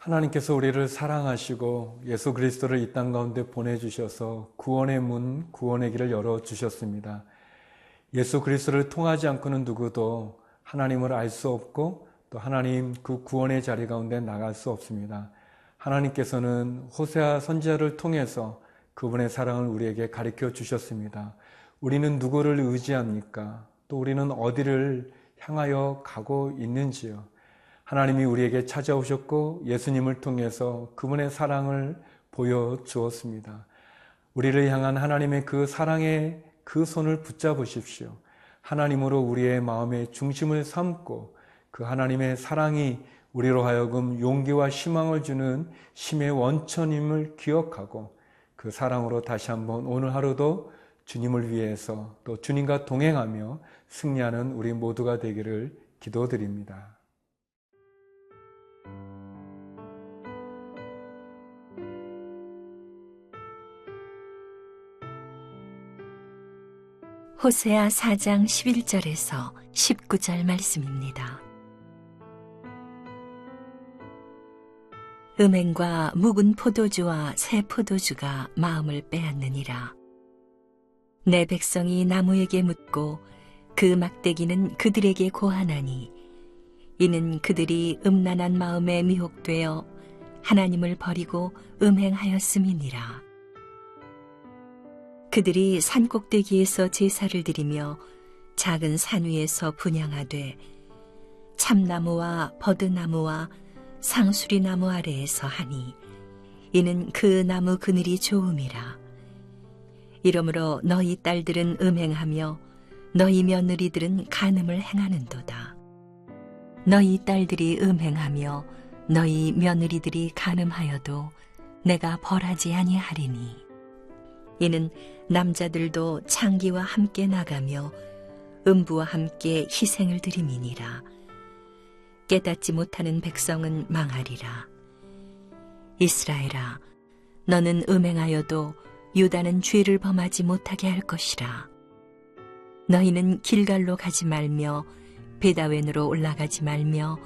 하나님께서 우리를 사랑하시고 예수 그리스도를 이 땅 가운데 보내주셔서 구원의 문, 구원의 길을 열어주셨습니다. 예수 그리스도를 통하지 않고는 누구도 하나님을 알 수 없고 또 하나님 그 구원의 자리 가운데 나갈 수 없습니다. 하나님께서는 호세아 선지자를 통해서 그분의 사랑을 우리에게 가르쳐 주셨습니다. 우리는 누구를 의지합니까? 또 우리는 어디를 향하여 가고 있는지요? 하나님이 우리에게 찾아오셨고 예수님을 통해서 그분의 사랑을 보여주었습니다. 우리를 향한 하나님의 그 사랑의 그 손을 붙잡으십시오. 하나님으로 우리의 마음의 중심을 삼고 그 하나님의 사랑이 우리로 하여금 용기와 희망을 주는 힘의 원천임을 기억하고 그 사랑으로 다시 한번 오늘 하루도 주님을 위해서 또 주님과 동행하며 승리하는 우리 모두가 되기를 기도드립니다. 호세아 4장 11절에서 19절 말씀입니다. 음행과 묵은 포도주와 새 포도주가 마음을 빼앗느니라. 내 백성이 나무에게 묻고 그 막대기는 그들에게 고하나니 이는 그들이 음란한 마음에 미혹되어 하나님을 버리고 음행하였음이니라. 그들이 산꼭대기에서 제사를 드리며 작은 산 위에서 분향하되 참나무와 버드나무와 상수리나무 아래에서 하니 이는 그 나무 그늘이 좋음이라. 이러므로 너희 딸들은 음행하며 너희 며느리들은 간음을 행하는도다. 너희 딸들이 음행하며 너희 며느리들이 간음하여도 내가 벌하지 아니하리니 이는 남자들도 창기와 함께 나가며 음부와 함께 희생을 드림이니라. 깨닫지 못하는 백성은 망하리라. 이스라엘아, 너는 음행하여도 유다는 죄를 범하지 못하게 할 것이라. 너희는 길갈로 가지 말며 베다웬으로 올라가지 말며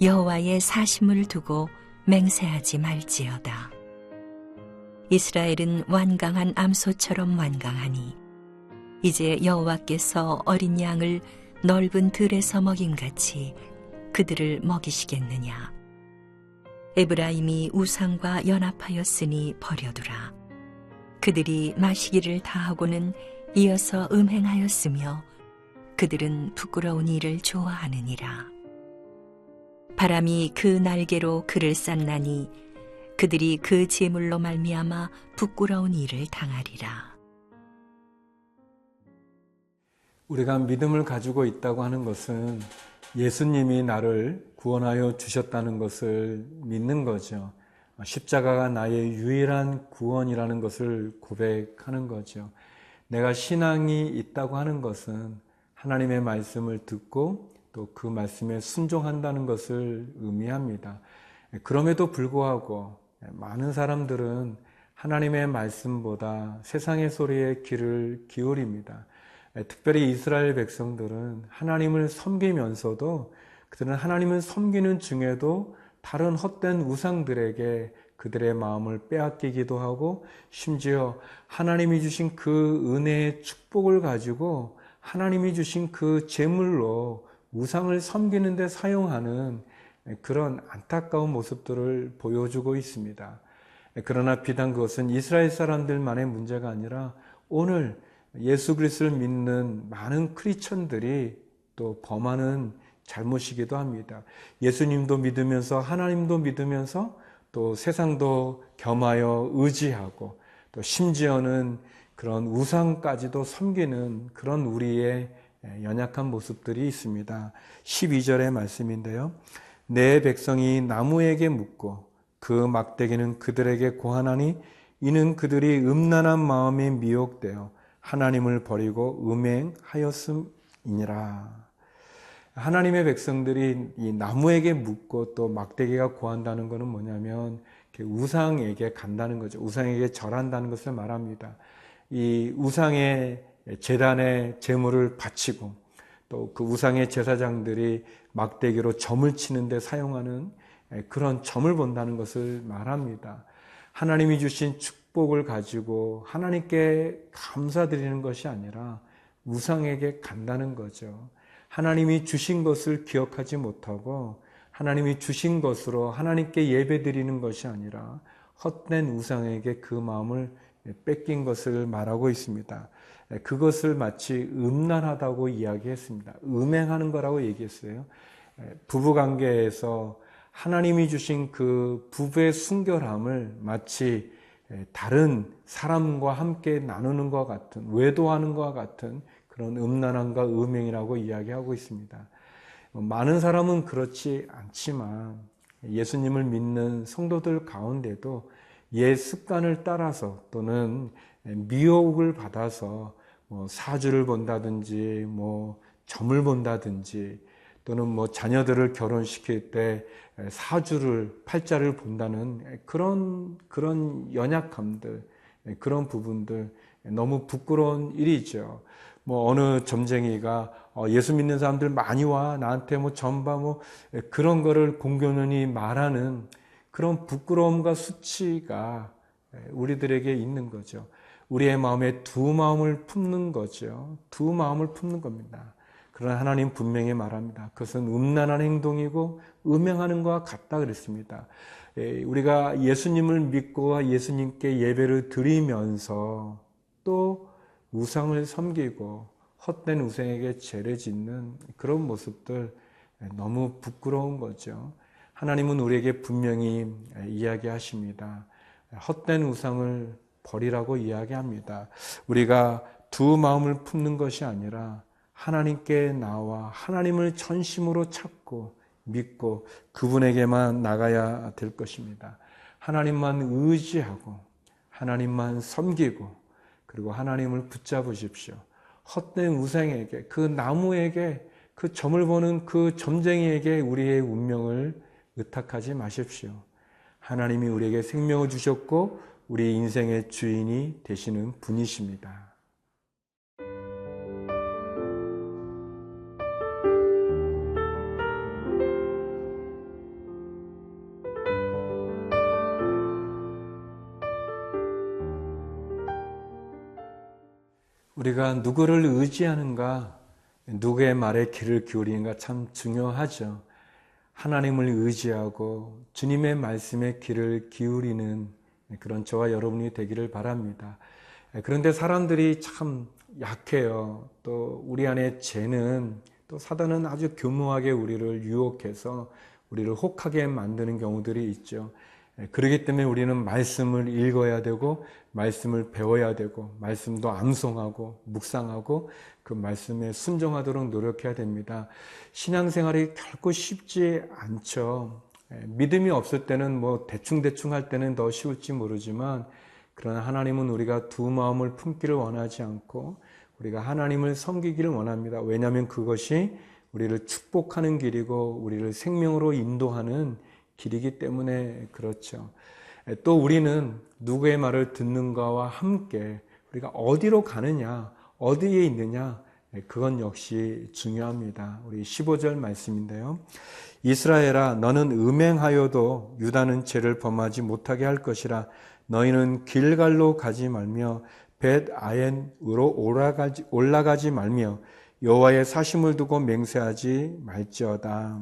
여호와의 사심을 두고 맹세하지 말지어다. 이스라엘은 완강한 암소처럼 완강하니 이제 여호와께서 어린 양을 넓은 들에서 먹임같이 그들을 먹이시겠느냐. 에브라임이 우상과 연합하였으니 버려두라. 그들이 마시기를 다하고는 이어서 음행하였으며 그들은 부끄러운 일을 좋아하느니라. 바람이 그 날개로 그를 쌌나니 그들이 그 제물로 말미암아 부끄러운 일을 당하리라. 우리가 믿음을 가지고 있다고 하는 것은 예수님이 나를 구원하여 주셨다는 것을 믿는 거죠. 십자가가 나의 유일한 구원이라는 것을 고백하는 거죠. 내가 신앙이 있다고 하는 것은 하나님의 말씀을 듣고 또 그 말씀에 순종한다는 것을 의미합니다. 그럼에도 불구하고 많은 사람들은 하나님의 말씀보다 세상의 소리에 귀를 기울입니다. 특별히 이스라엘 백성들은 하나님을 섬기면서도 그들은 하나님을 섬기는 중에도 다른 헛된 우상들에게 그들의 마음을 빼앗기기도 하고 심지어 하나님이 주신 그 은혜의 축복을 가지고 하나님이 주신 그 제물로 우상을 섬기는 데 사용하는 그런 안타까운 모습들을 보여주고 있습니다. 그러나 비단 그것은 이스라엘 사람들만의 문제가 아니라 오늘 예수 그리스도를 믿는 많은 크리스천들이 또 범하는 잘못이기도 합니다. 예수님도 믿으면서 하나님도 믿으면서 또 세상도 겸하여 의지하고 또 심지어는 그런 우상까지도 섬기는 그런 우리의 연약한 모습들이 있습니다. 12절의 말씀인데요. 내 백성이 나무에게 묻고 그 막대기는 그들에게 고하나니 이는 그들이 음란한 마음에 미혹되어 하나님을 버리고 음행하였음이니라. 하나님의 백성들이 이 나무에게 묻고 또 막대기가 고한다는 것은 뭐냐면 우상에게 간다는 거죠. 우상에게 절한다는 것을 말합니다. 이 우상의 제단에 제물을 바치고 또 그 우상의 제사장들이 막대기로 점을 치는 데 사용하는 그런 점을 본다는 것을 말합니다. 하나님이 주신 축복을 가지고 하나님께 감사드리는 것이 아니라 우상에게 간다는 거죠. 하나님이 주신 것을 기억하지 못하고 하나님이 주신 것으로 하나님께 예배드리는 것이 아니라 헛된 우상에게 그 마음을 뺏긴 것을 말하고 있습니다. 그것을 마치 음란하다고 이야기했습니다. 음행하는 거라고 얘기했어요. 부부관계에서 하나님이 주신 그 부부의 순결함을 마치 다른 사람과 함께 나누는 것 같은, 외도하는 것 같은 그런 음란함과 음행이라고 이야기하고 있습니다. 많은 사람은 그렇지 않지만 예수님을 믿는 성도들 가운데도 옛 습관을 따라서 또는 미혹을 받아서 사주를 본다든지 점을 본다든지 또는 자녀들을 결혼시킬 때 사주를 팔자를 본다는 그런 연약함들, 그런 부분들 너무 부끄러운 일이죠. 어느 점쟁이가 예수 믿는 사람들 많이 와 나한테 점봐 그런 거를 공공연히 말하는 그런 부끄러움과 수치가 우리들에게 있는 거죠. 우리의 마음에 두 마음을 품는 거죠. 두 마음을 품는 겁니다. 그러나 하나님 분명히 말합니다. 그것은 음란한 행동이고 음행하는 것과 같다 그랬습니다. 우리가 예수님을 믿고 예수님께 예배를 드리면서 또 우상을 섬기고 헛된 우상에게 죄를 짓는 그런 모습들 너무 부끄러운 거죠. 하나님은 우리에게 분명히 이야기하십니다. 헛된 우상을 버리라고 이야기합니다. 우리가 두 마음을 품는 것이 아니라 하나님께 나와 하나님을 전심으로 찾고 믿고 그분에게만 나가야 될 것입니다. 하나님만 의지하고 하나님만 섬기고 그리고 하나님을 붙잡으십시오. 헛된 우상에게, 그 나무에게, 그 점을 보는 그 점쟁이에게 우리의 운명을 의탁하지 마십시오. 하나님이 우리에게 생명을 주셨고 우리 인생의 주인이 되시는 분이십니다. 우리가 누구를 의지하는가, 누구의 말에 귀를 기울이는가 참 중요하죠. 하나님을 의지하고 주님의 말씀에 귀를 기울이는 그런 저와 여러분이 되기를 바랍니다. 그런데 사람들이 참 약해요. 또 우리 안에 죄는 또 사단은 아주 교묘하게 우리를 유혹해서 우리를 혹하게 만드는 경우들이 있죠. 그렇기 때문에 우리는 말씀을 읽어야 되고 말씀을 배워야 되고 말씀도 암송하고 묵상하고 그 말씀에 순종하도록 노력해야 됩니다. 신앙생활이 결코 쉽지 않죠. 믿음이 없을 때는 대충 할 때는 더 쉬울지 모르지만 그러나 하나님은 우리가 두 마음을 품기를 원하지 않고 우리가 하나님을 섬기기를 원합니다. 왜냐하면 그것이 우리를 축복하는 길이고 우리를 생명으로 인도하는 길이기 때문에 그렇죠. 또 우리는 누구의 말을 듣는가와 함께 우리가 어디로 가느냐, 어디에 있느냐, 그건 역시 중요합니다. 우리 15절 말씀인데요. 이스라엘아, 너는 음행하여도 유다는 죄를 범하지 못하게 할 것이라. 너희는 길갈로 가지 말며 벳아엔으로 올라가지 말며 여호와의 사심을 두고 맹세하지 말지어다.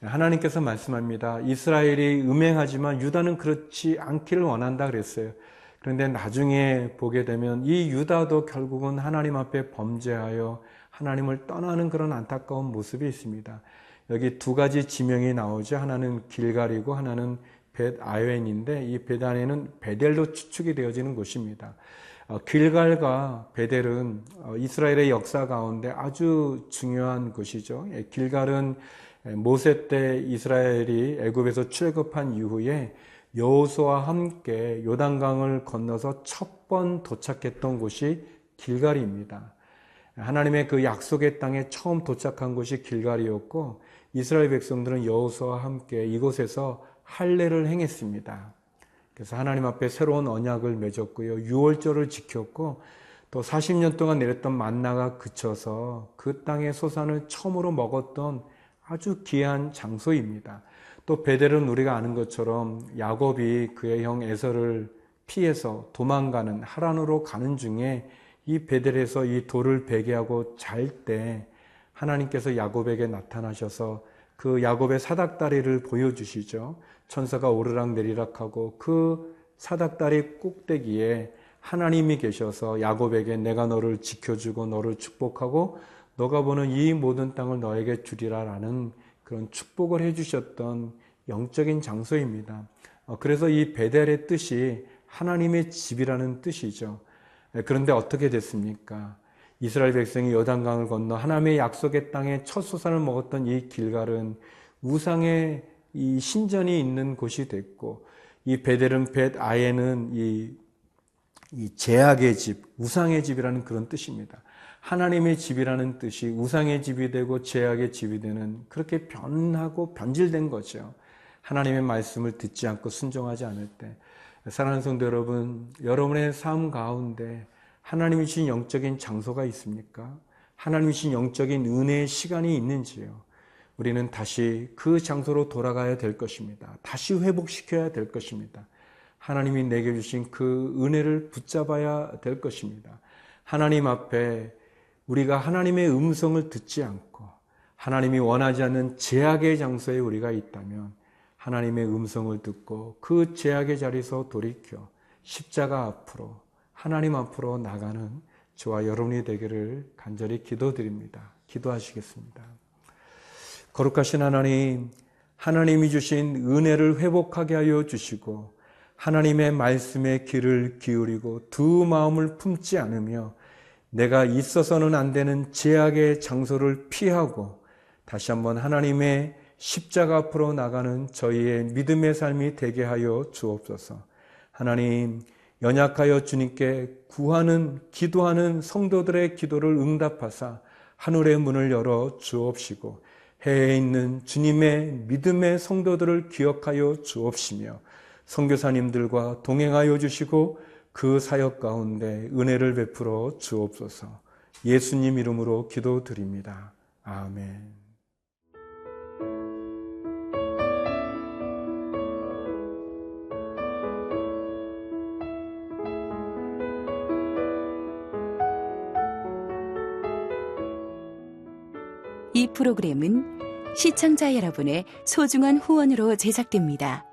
하나님께서 말씀합니다. 이스라엘이 음행하지만 유다는 그렇지 않기를 원한다 그랬어요. 그런데 나중에 보게 되면 이 유다도 결국은 하나님 앞에 범죄하여 하나님을 떠나는 그런 안타까운 모습이 있습니다. 여기 두 가지 지명이 나오죠. 하나는 길갈이고 하나는 벳아웬인데 이 벳아웬은 베델로 추측이 되어지는 곳입니다. 길갈과 베델은 이스라엘의 역사 가운데 아주 중요한 곳이죠. 길갈은 모세 때 이스라엘이 애굽에서 출애굽한 이후에 여호수아와 함께 요단강을 건너서 첫 번 도착했던 곳이 길갈입니다. 하나님의 그 약속의 땅에 처음 도착한 곳이 길갈이었고 이스라엘 백성들은 여호수아와 함께 이곳에서 할례를 행했습니다. 그래서 하나님 앞에 새로운 언약을 맺었고요. 유월절을 지켰고 또 40년 동안 내렸던 만나가 그쳐서 그 땅의 소산을 처음으로 먹었던 아주 귀한 장소입니다. 또 베델은 우리가 아는 것처럼 야곱이 그의 형 에서를 피해서 도망가는 하란으로 가는 중에 이 베델에서 이 돌을 베개하고 잘 때 하나님께서 야곱에게 나타나셔서 그 야곱의 사닥다리를 보여주시죠. 천사가 오르락 내리락하고 그 사닥다리 꼭대기에 하나님이 계셔서 야곱에게 내가 너를 지켜주고 너를 축복하고 너가 보는 이 모든 땅을 너에게 주리라 라는 그런 축복을 해주셨던 영적인 장소입니다. 그래서 이 베델의 뜻이 하나님의 집이라는 뜻이죠. 그런데 어떻게 됐습니까? 이스라엘 백성이 요단강을 건너 하나님의 약속의 땅에 첫 소산을 먹었던 이 길갈은 우상의 이 신전이 있는 곳이 됐고, 이 베델은 벳아예는 이 제약의 집, 우상의 집이라는 그런 뜻입니다. 하나님의 집이라는 뜻이 우상의 집이 되고 제약의 집이 되는, 그렇게 변하고 변질된 거죠. 하나님의 말씀을 듣지 않고 순종하지 않을 때. 사랑하는 성도 여러분, 여러분의 삶 가운데 하나님이 주신 영적인 장소가 있습니까? 하나님이 주신 영적인 은혜의 시간이 있는지요? 우리는 다시 그 장소로 돌아가야 될 것입니다. 다시 회복시켜야 될 것입니다. 하나님이 내게 주신 그 은혜를 붙잡아야 될 것입니다. 하나님 앞에 우리가 하나님의 음성을 듣지 않고 하나님이 원하지 않는 제약의 장소에 우리가 있다면 하나님의 음성을 듣고 그 제약의 자리에서 돌이켜 십자가 앞으로, 하나님 앞으로 나가는 저와 여러분이 되기를 간절히 기도드립니다. 기도하시겠습니다. 거룩하신 하나님, 하나님이 주신 은혜를 회복하게 하여 주시고 하나님의 말씀에 귀를 기울이고 두 마음을 품지 않으며 내가 있어서는 안 되는 제약의 장소를 피하고 다시 한번 하나님의 십자가 앞으로 나가는 저희의 믿음의 삶이 되게 하여 주옵소서. 하나님, 연약하여 주님께 구하는, 기도하는 성도들의 기도를 응답하사 하늘의 문을 열어 주옵시고 해에 있는 주님의 믿음의 성도들을 기억하여 주옵시며 선교사님들과 동행하여 주시고 그 사역 가운데 은혜를 베풀어 주옵소서. 예수님 이름으로 기도드립니다. 아멘. 이 프로그램은 시청자 여러분의 소중한 후원으로 제작됩니다.